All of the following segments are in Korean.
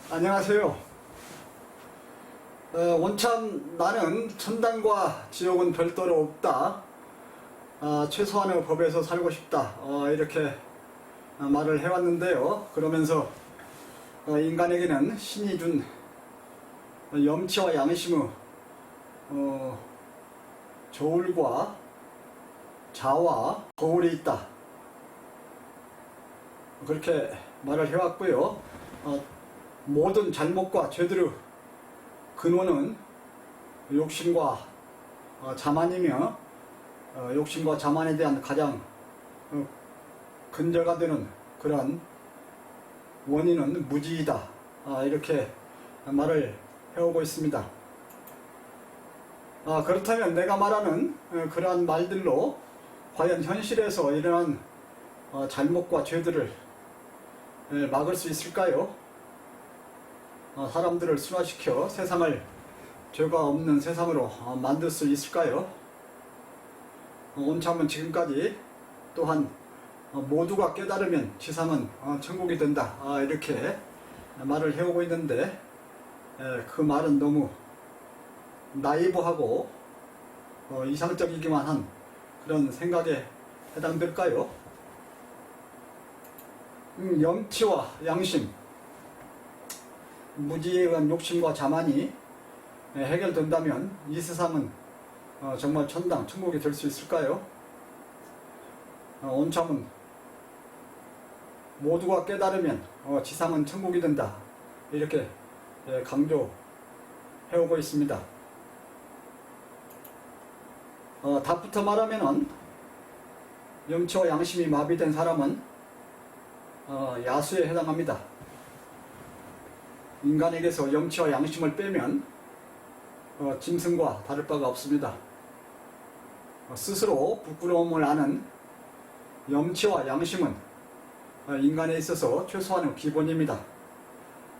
안녕하세요. 원참 나는 천당과 지옥은 별도로 없다. 최소한의 법에서 살고 싶다. 이렇게 말을 해왔는데요. 그러면서 인간에게는 신이 준 염치와 양심의 저울과 자와 거울이 있다. 그렇게 말을 해왔고요. 모든 잘못과 죄들의 근원은 욕심과 자만이며 욕심과 자만에 대한 가장 근저가 되는 그런 원인은 무지이다. 이렇게 말을 해오고 있습니다. 그렇다면 내가 말하는 그러한 말들로 과연 현실에서 일어난 잘못과 죄들을 막을 수 있을까요? 사람들을 순화시켜 세상을 죄가 없는 세상으로 만들 수 있을까요? 온참은 지금까지 또한 모두가 깨달으면 지상은 천국이 된다. 이렇게 말을 해오고 있는데 그 말은 너무 나이브하고 이상적이기만 한 그런 생각에 해당될까요? 염치와 양심, 무지에 의한 욕심과 자만이 해결된다면 이 세상은 정말 천당, 천국이 될 수 있을까요? 온참은 모두가 깨달으면 지상은 천국이 된다. 이렇게 강조해오고 있습니다. 답부터 말하면은 염치와 양심이 마비된 사람은 야수에 해당합니다. 인간에게서 염치와 양심을 빼면 짐승과 다를 바가 없습니다. 스스로 부끄러움을 아는 염치와 양심은 인간에 있어서 최소한의 기본입니다.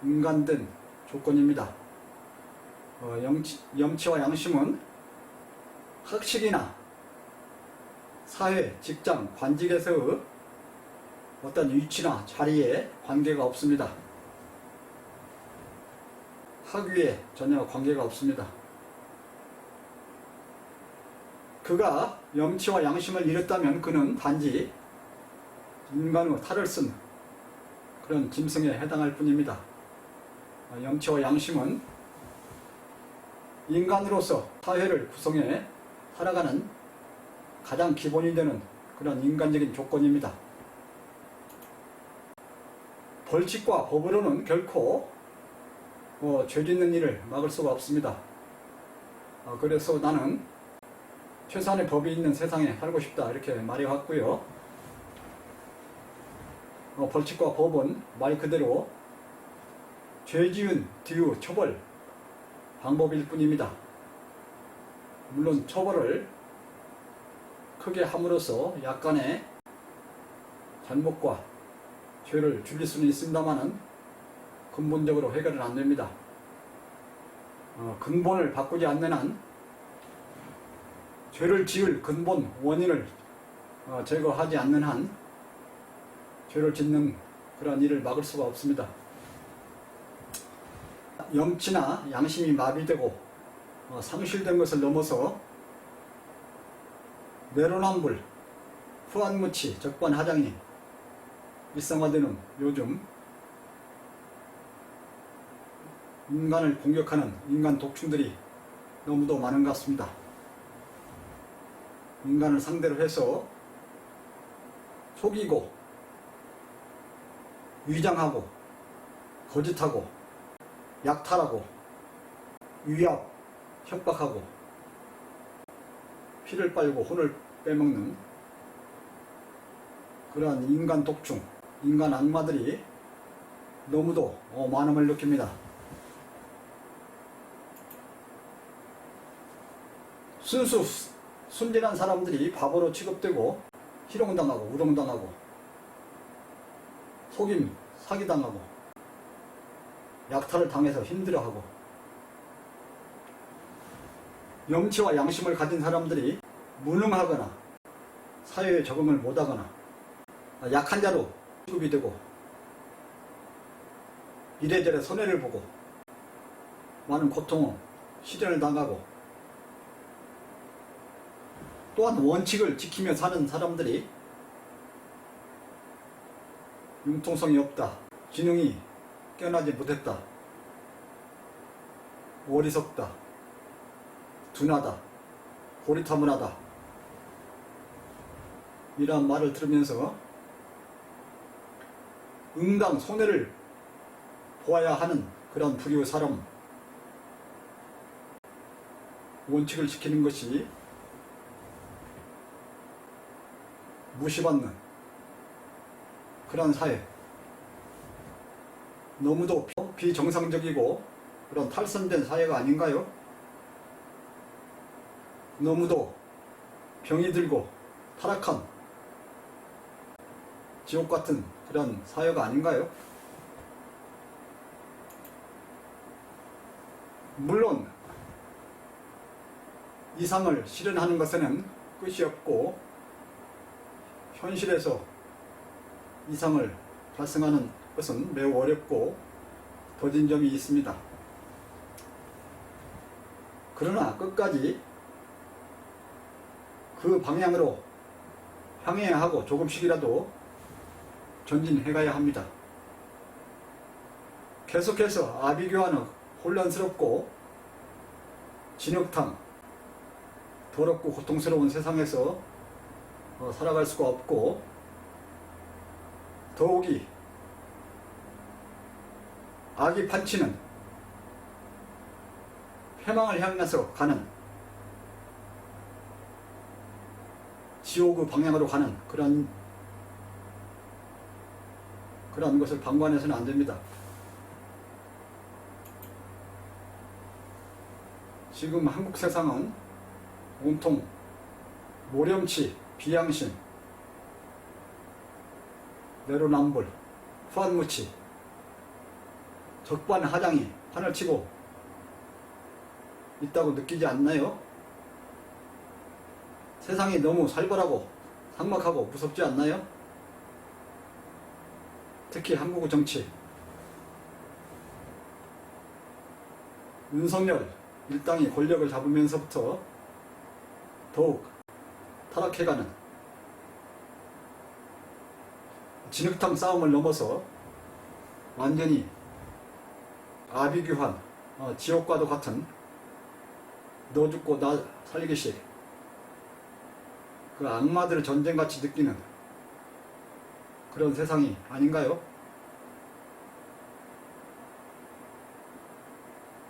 인간된 조건입니다. 염치와 양심은 학식이나 사회, 직장, 관직에서의 어떤 위치나 자리에 관계가 없습니다. 학위에 전혀 관계가 없습니다. 그가 염치와 양심을 잃었다면 그는 단지 인간의 탈을 쓴 그런 짐승에 해당할 뿐입니다. 염치와 양심은 인간으로서 사회를 구성해 살아가는 가장 기본이 되는 그런 인간적인 조건입니다. 벌칙과 법으로는 결코 죄 짓는 일을 막을 수가 없습니다. 그래서 나는 최소한의 법이 있는 세상에 살고 싶다. 이렇게 말해왔고요. 벌칙과 법은 말 그대로 죄 지은 뒤의 처벌 방법일 뿐입니다. 물론 처벌을 크게 함으로써 약간의 잘못과 죄를 줄일 수는 있습니다만은 근본적으로 해결은 안 됩니다. 근본을 바꾸지 않는 한 죄를 지을 근본 원인을 제거하지 않는 한 죄를 짓는 그런 일을 막을 수가 없습니다. 염치나 양심이 마비되고 상실된 것을 넘어서 내로남불, 후한무치, 적반하장이 일상화되는 요즘 인간을 공격하는 인간 독충들이 너무도 많은 것 같습니다. 인간을 상대로 해서 속이고 위장하고 거짓하고 약탈하고 위압, 협박하고 피를 빨고 혼을 빼먹는 그러한 인간 독충, 인간 악마들이 너무도 많음을 느낍니다. 순수 순진한 사람들이 바보로 취급되고 희롱당하고 우롱당하고 속임, 사기당하고 약탈을 당해서 힘들어하고 염치와 양심을 가진 사람들이 무능하거나 사회에 적응을 못하거나 약한 자로 취급이 되고 이래저래 손해를 보고 많은 고통을 시련을 당하고 또한 원칙을 지키며 사는 사람들이 융통성이 없다, 지능이 깨어나지 못했다, 어리석다, 둔하다, 고리타분하다 이러한 말을 들으면서 응당 손해를 보아야 하는 그런 불의의 사람, 원칙을 지키는 것이 무시받는 그런 사회, 너무도 비정상적이고 그런 탈선된 사회가 아닌가요? 너무도 병이 들고 타락한 지옥 같은 그런 사회가 아닌가요? 물론 이상을 실현하는 것에는 끝이 없고 현실에서 이상을 달성하는 것은 매우 어렵고 더딘 점이 있습니다. 그러나 끝까지 그 방향으로 향해야 하고 조금씩이라도 전진해가야 합니다. 계속해서 아비규환의 혼란스럽고 진흙탕, 더럽고 고통스러운 세상에서 살아갈 수가 없고, 더욱이 악이 판치는 패망을 향해서 가는 지옥의 방향으로 가는 그런 것을 방관해서는 안 됩니다. 지금 한국 세상은 온통 모렴치, 비양심, 내로남불, 후한무치, 적반하장이 판을 치고 있다고 느끼지 않나요? 세상이 너무 살벌하고 삭막하고 무섭지 않나요? 특히 한국의 정치, 윤석열 일당이 권력을 잡으면서부터 더욱 타락해가는 진흙탕 싸움을 넘어서 완전히 아비규환, 지옥과도 같은 너 죽고 나 살기식 그 악마들을 전쟁같이 느끼는 그런 세상이 아닌가요?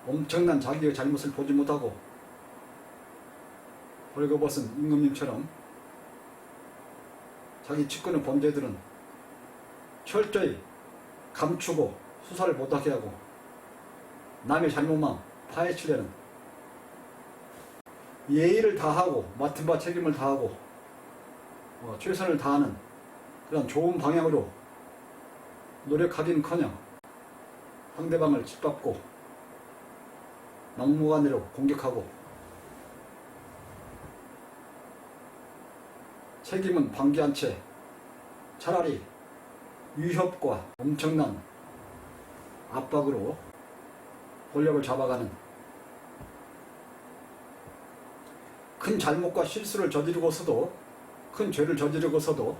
엄청난 자기의 잘못을 보지 못하고 벌거벗은 임금님처럼 자기 측근의 범죄들은 철저히 감추고 수사를 못하게 하고 남의 잘못만 파헤치려는, 예의를 다하고 맡은 바 책임을 다하고 최선을 다하는 그런 좋은 방향으로 노력하긴커녕 상대방을 짓밟고 막무가내로 공격하고 책임은 방기한 채 차라리 위협과 엄청난 압박으로 권력을 잡아가는, 큰 잘못과 실수를 저지르고서도, 큰 죄를 저지르고서도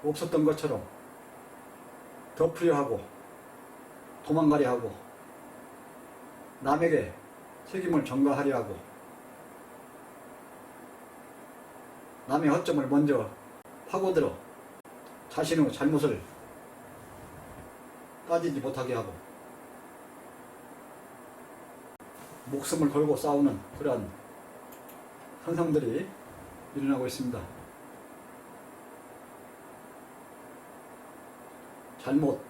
없었던 것처럼 덮으려 하고 도망가려 하고 남에게 책임을 전가하려 하고 남의 허점을 먼저 파고들어 자신의 잘못을 따지지 못하게 하고 목숨을 걸고 싸우는 그러한 현상들이 일어나고 있습니다. 잘못,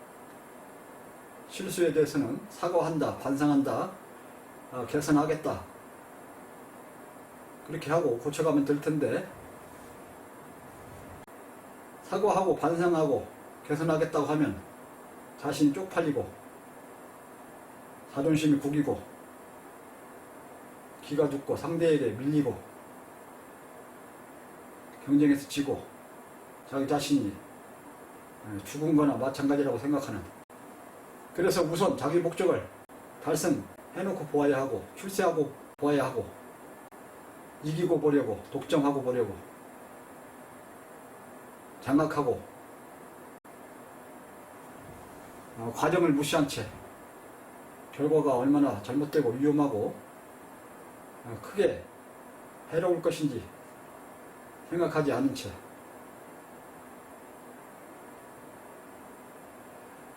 실수에 대해서는 사과한다, 반성한다, 개선하겠다 그렇게 하고 고쳐가면 될 텐데, 사과하고 반성하고 개선하겠다고 하면 자신이 쪽팔리고 자존심이 구기고 기가 죽고 상대에게 밀리고 경쟁에서 지고 자기 자신이 죽은 거나 마찬가지라고 생각하는 그래서 우선 자기 목적을 달성해놓고 보아야 하고, 출세하고 보아야 하고, 이기고 보려고, 독점하고 보려고, 장악하고, 과정을 무시한 채 결과가 얼마나 잘못되고 위험하고 크게 해로울 것인지 생각하지 않은 채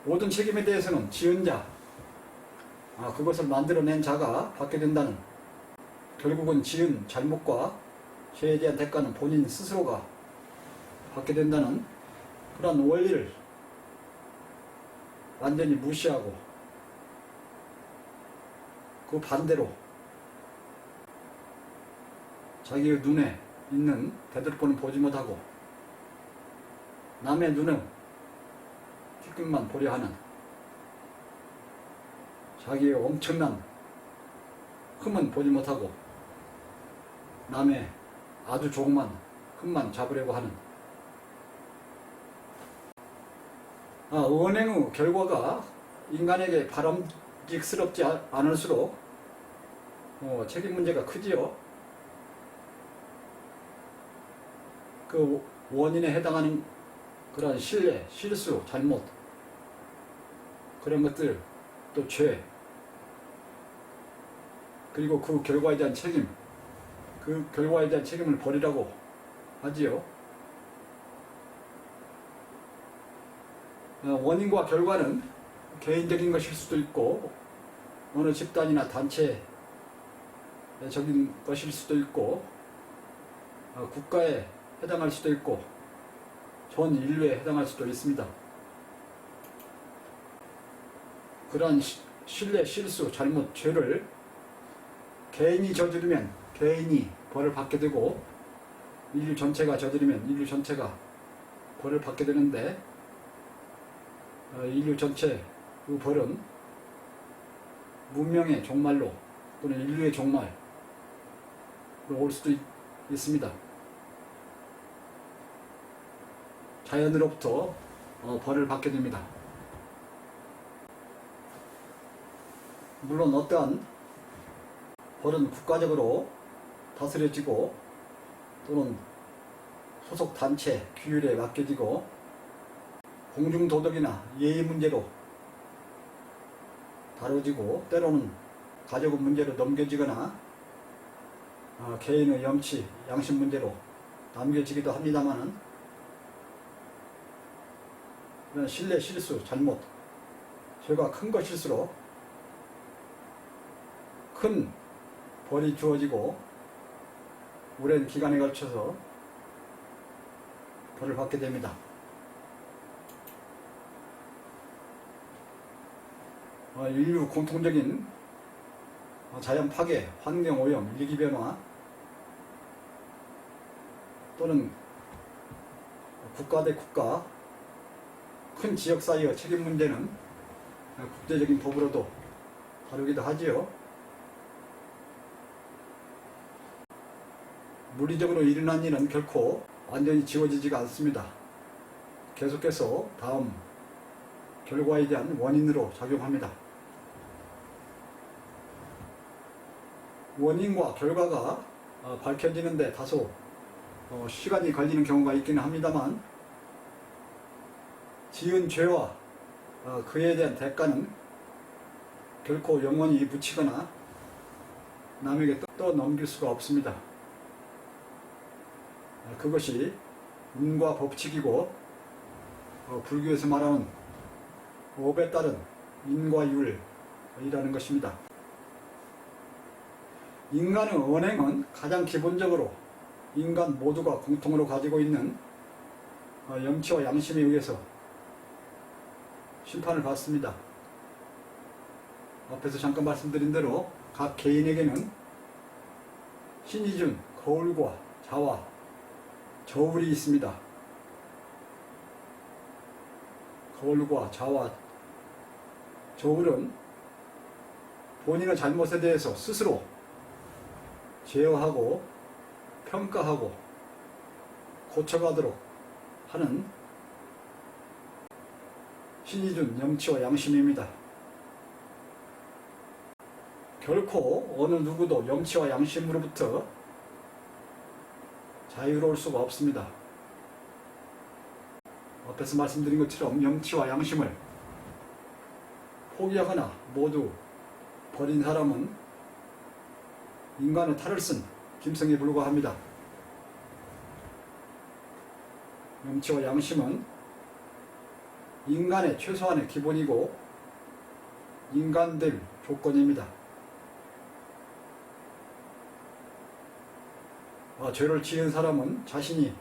모든 책임에 대해서는 지은 자, 그것을 만들어낸 자가 받게 된다는, 결국은 지은 잘못과 죄에 대한 대가는 본인 스스로가 받게 된다는 그런 원리를 완전히 무시하고, 그 반대로 자기의 눈에 있는 대들보는 보지 못하고 남의 눈에 뒷끝만 보려 하는, 자기의 엄청난 흠은 보지 못하고 남의 아주 조그만 흠만 잡으려고 하는, 언행의 결과가 인간에게 바람직스럽지 않을수록 책임 문제가 크지요. 그 원인에 해당하는 그런 신뢰, 실수, 잘못, 그런 것들, 또 죄, 그리고 그 결과에 대한 책임, 그 결과에 대한 책임을 버리라고 하지요. 원인과 결과는 개인적인 것일 수도 있고, 어느 집단이나 단체적인 것일 수도 있고, 국가에 해당할 수도 있고, 전 인류에 해당할 수도 있습니다. 그러한 신뢰, 실수, 잘못, 죄를 개인이 저지르면 개인이 벌을 받게 되고, 인류 전체가 저지르면 인류 전체가 벌을 받게 되는데, 인류 전체 그 벌은 문명의 종말로 또는 인류의 종말로 올 수도 있습니다. 자연으로부터 벌을 받게 됩니다. 물론 어떠한 벌은 국가적으로 다스려지고 또는 소속 단체 규율에 맡겨지고 공중도덕이나 예의 문제로 다뤄지고, 때로는 가족의 문제로 넘겨지거나 개인의 염치, 양심 문제로 남겨지기도 합니다만은, 이런 신뢰, 실수, 잘못, 죄가 큰 것일수록 큰 벌이 주어지고 오랜 기간에 걸쳐서 벌을 받게 됩니다. 인류 공통적인 자연 파괴, 환경 오염, 일기변화 또는 국가 대 국가, 큰 지역 사이의 책임 문제는 국제적인 법으로도 다루기도 하지요. 물리적으로 일어난 일은 결코 완전히 지워지지가 않습니다. 계속해서 다음 결과에 대한 원인으로 작용합니다. 원인과 결과가 밝혀지는데 다소 시간이 걸리는 경우가 있기는 합니다만, 지은 죄와 그에 대한 대가는 결코 영원히 묻히거나 남에게 떠넘길 수가 없습니다. 그것이 운과 법칙이고, 불교에서 말하는 업에 따른 인과 율이라는 것입니다. 인간의 언행은 가장 기본적으로 인간 모두가 공통으로 가지고 있는 염치와 양심에 의해서 심판을 받습니다. 앞에서 잠깐 말씀드린 대로 각 개인에게는 신이 준 거울과 자와 저울이 있습니다. 거울과 자와 저울은 본인의 잘못에 대해서 스스로 제어하고 평가하고 고쳐가도록 하는 신이 준 염치와 양심입니다. 결코 어느 누구도 염치와 양심으로부터 자유로울 수가 없습니다. 앞에서 말씀드린 것처럼 염치와 양심을 포기하거나 모두 버린 사람은 인간의 탈을 쓴 짐승에 불과합니다. 염치와 양심은 인간의 최소한의 기본이고 인간될 조건입니다. 죄를 지은 사람은 자신이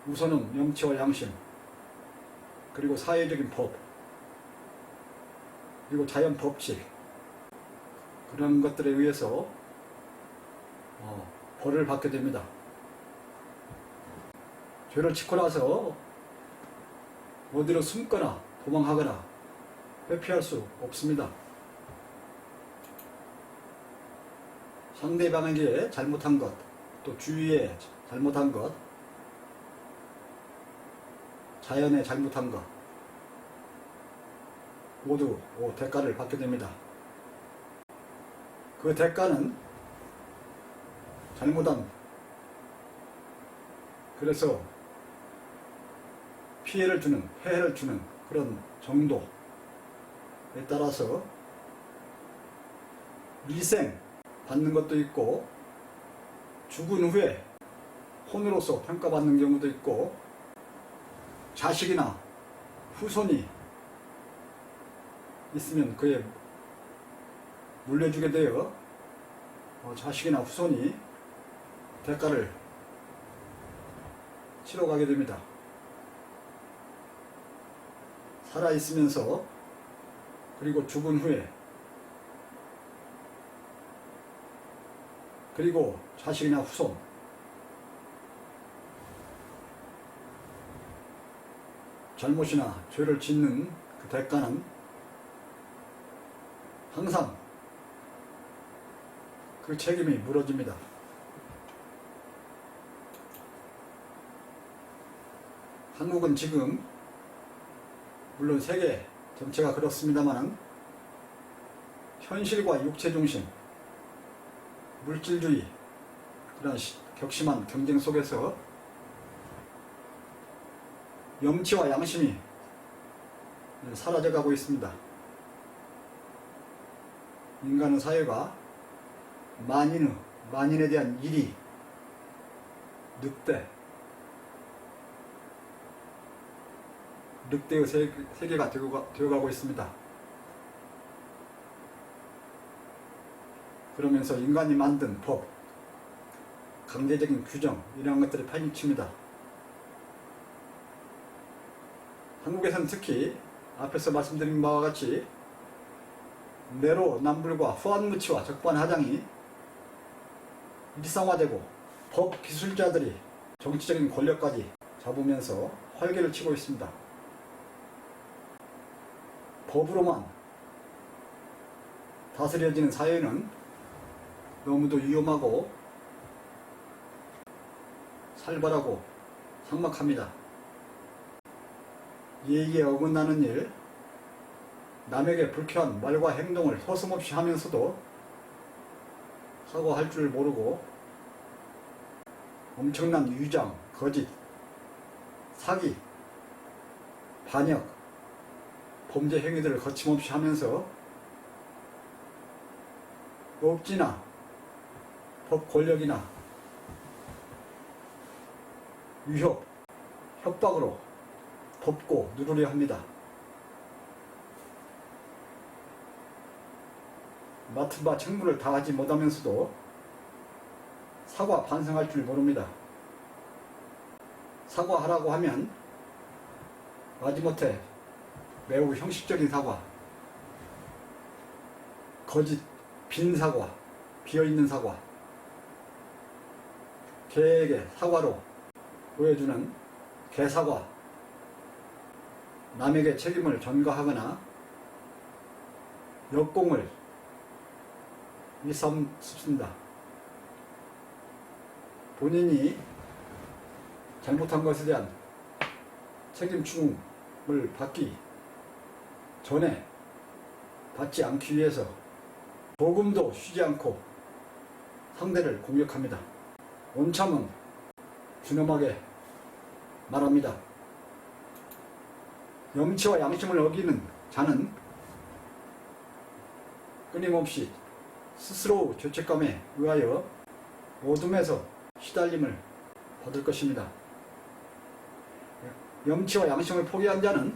우선은 염치와 양심, 그리고 사회적인 법, 그리고 자연 법칙, 그런 것들에 의해서 벌을 받게 됩니다. 죄를 짓고 나서 어디로 숨거나 도망하거나 회피할 수 없습니다. 상대방에게 잘못한 것, 또 주위에 잘못한 것, 자연에 잘못한 것 모두 대가를 받게 됩니다. 그 대가는 잘못한, 그래서 피해를 주는, 폐해를 주는 그런 정도에 따라서 일생 받는 것도 있고 죽은 후에 혼으로서 평가받는 경우도 있고 자식이나 후손이 있으면 그에 물려주게 되어 자식이나 후손이 대가를 치러가게 됩니다. 살아있으면서 그리고 죽은 후에 그리고 자식이나 후손, 잘못이나 죄를 짓는 그 대가는 항상 그 책임이 물어집니다. 한국은 지금 물론 세계 전체가 그렇습니다만 현실과 육체 중심, 물질주의, 그런 격심한 경쟁 속에서 염치와 양심이 사라져가고 있습니다. 인간의 사회가 만인에 대한 일이 늑대의 세계가 되어가고 있습니다. 그러면서 인간이 만든 법, 강제적인 규정, 이런 것들이 파헤칩니다. 한국에서는 특히 앞에서 말씀드린 바와 같이 내로남불과 후한무치와 적반하장이 일상화되고 법 기술자들이 정치적인 권력까지 잡으면서 활개를 치고 있습니다. 법으로만 다스려지는 사회는 너무도 위험하고 살벌하고 삭막합니다. 예의에 어긋나는 일, 남에게 불쾌한 말과 행동을 서슴없이 하면서도 사과할 줄 모르고 엄청난 위장, 거짓, 사기, 반역, 범죄 행위들을 거침없이 하면서 억지나 법 권력이나 위협, 협박으로 덮고 누르려 합니다. 맡은 바 책무를 다하지 못하면서도 사과 반성할 줄 모릅니다. 사과하라고 하면 마지못해 매우 형식적인 사과, 거짓, 빈 사과, 비어있는 사과, 개에게 사과로 보여주는 개사과, 남에게 책임을 전가하거나 역공을 일삼습니다. 본인이 잘못한 것에 대한 책임 추궁을 받기 전에 받지 않기 위해서 조금도 쉬지 않고 상대를 공격합니다. 온참은 준엄하게 말합니다. 염치와 양심을 어기는 자는 끊임없이 스스로 죄책감에 의하여 어둠에서 시달림을 받을 것입니다. 염치와 양심을 포기한 자는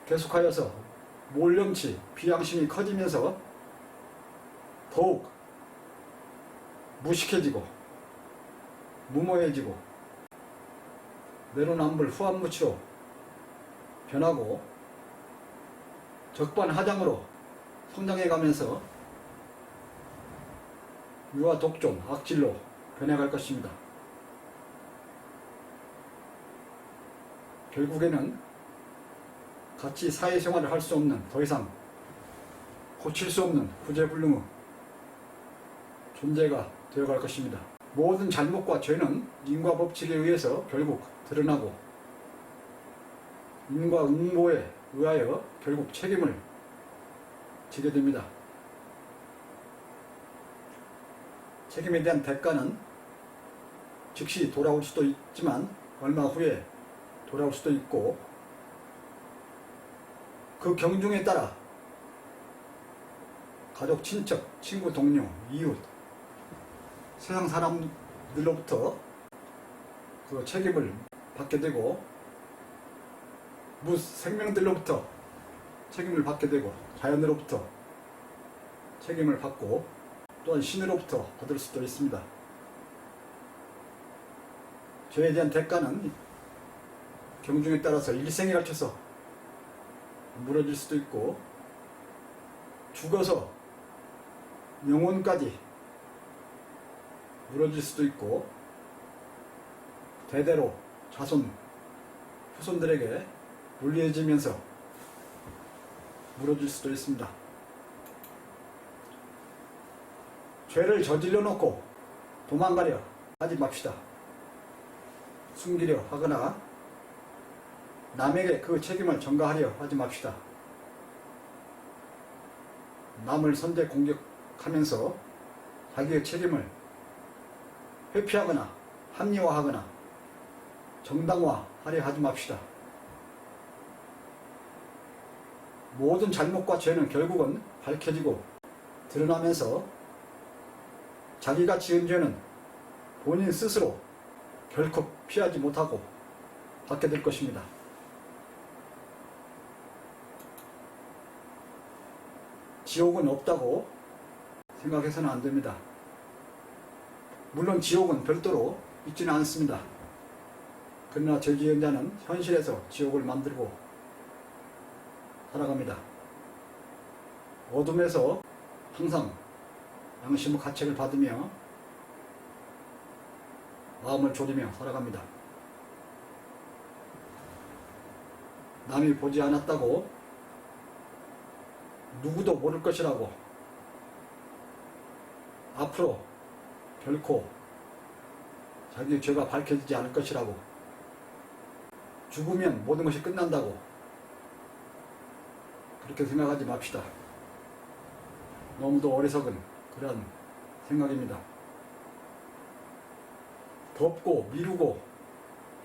계속하여서 몰염치, 비양심이 커지면서 더욱 무식해지고 무모해지고 내로남불 후한무치로 변하고 적반하장으로 성장해가면서 유아 독존, 악질로 변해갈 것입니다. 결국에는 같이 사회생활을 할 수 없는, 더 이상 고칠 수 없는 구제불능의 존재가 되어갈 것입니다. 모든 잘못과 죄는 인과 법칙에 의해서 결국 드러나고 인과 응모에 의하여 결국 책임을 지게 됩니다. 책임에 대한 대가는 즉시 돌아올 수도 있지만 얼마 후에 돌아올 수도 있고, 그 경중에 따라 가족, 친척, 친구, 동료, 이웃, 세상 사람들로부터 그 책임을 받게 되고, 생명들로부터 책임을 받게 되고, 자연으로부터 책임을 받고, 또한 신으로부터 받을 수도 있습니다. 죄에 대한 대가는 경중에 따라서 일생에 걸쳐서 물어질 수도 있고, 죽어서 영혼까지 물어질 수도 있고, 대대로 자손, 후손들에게 물려지면서 물어질 수도 있습니다. 죄를 저질러 놓고 도망가려 하지 맙시다. 숨기려 하거나 남에게 그 책임을 전가하려 하지 맙시다. 남을 선제 공격하면서 자기의 책임을 회피하거나 합리화하거나 정당화하려 하지 맙시다. 모든 잘못과 죄는 결국은 밝혀지고 드러나면서 자기가 지은 죄는 본인 스스로 결코 피하지 못하고 받게 될 것입니다. 지옥은 없다고 생각해서는 안 됩니다. 물론 지옥은 별도로 있지는 않습니다. 그러나 죄 지은 자는 현실에서 지옥을 만들고 살아갑니다. 어둠에서 항상 양심의 가책을 받으며 마음을 졸이며 살아갑니다. 남이 보지 않았다고 누구도 모를 것이라고, 앞으로 결코 자기의 죄가 밝혀지지 않을 것이라고, 죽으면 모든 것이 끝난다고 그렇게 생각하지 맙시다. 너무도 어리석은 그런 생각입니다. 덮고 미루고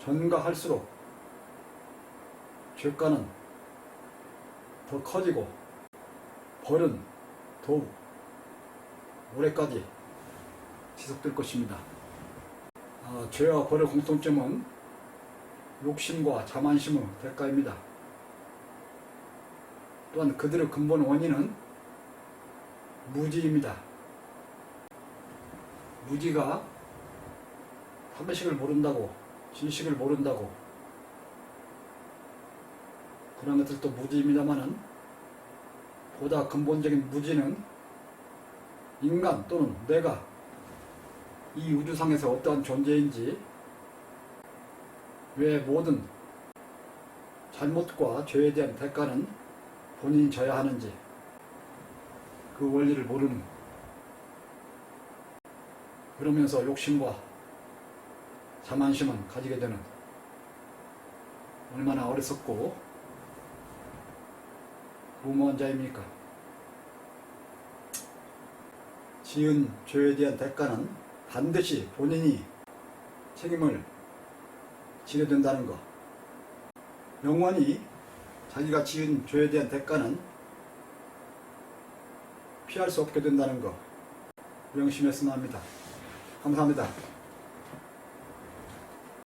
전가할수록 죄가는 더 커지고 벌은 더욱 오래까지 지속될 것입니다. 죄와 벌의 공통점은 욕심과 자만심의 대가입니다. 또한 그들의 근본 원인은 무지입니다. 무지가 상식을 모른다고, 진식을 모른다고, 그런 것들도 무지입니다만은, 보다 근본적인 무지는 인간 또는 내가 이 우주상에서 어떠한 존재인지, 왜 모든 잘못과 죄에 대한 대가는 본인이 져야 하는지, 그 원리를 모르는, 그러면서 욕심과 자만심은 가지게 되는, 얼마나 어리석고 무모한 자입니까? 지은 죄에 대한 대가는 반드시 본인이 책임을 지게 된다는 것. 영원히 자기가 지은 죄에 대한 대가는 피할 수 없게 된다는 것. 명심했으면 합니다. 감사합니다.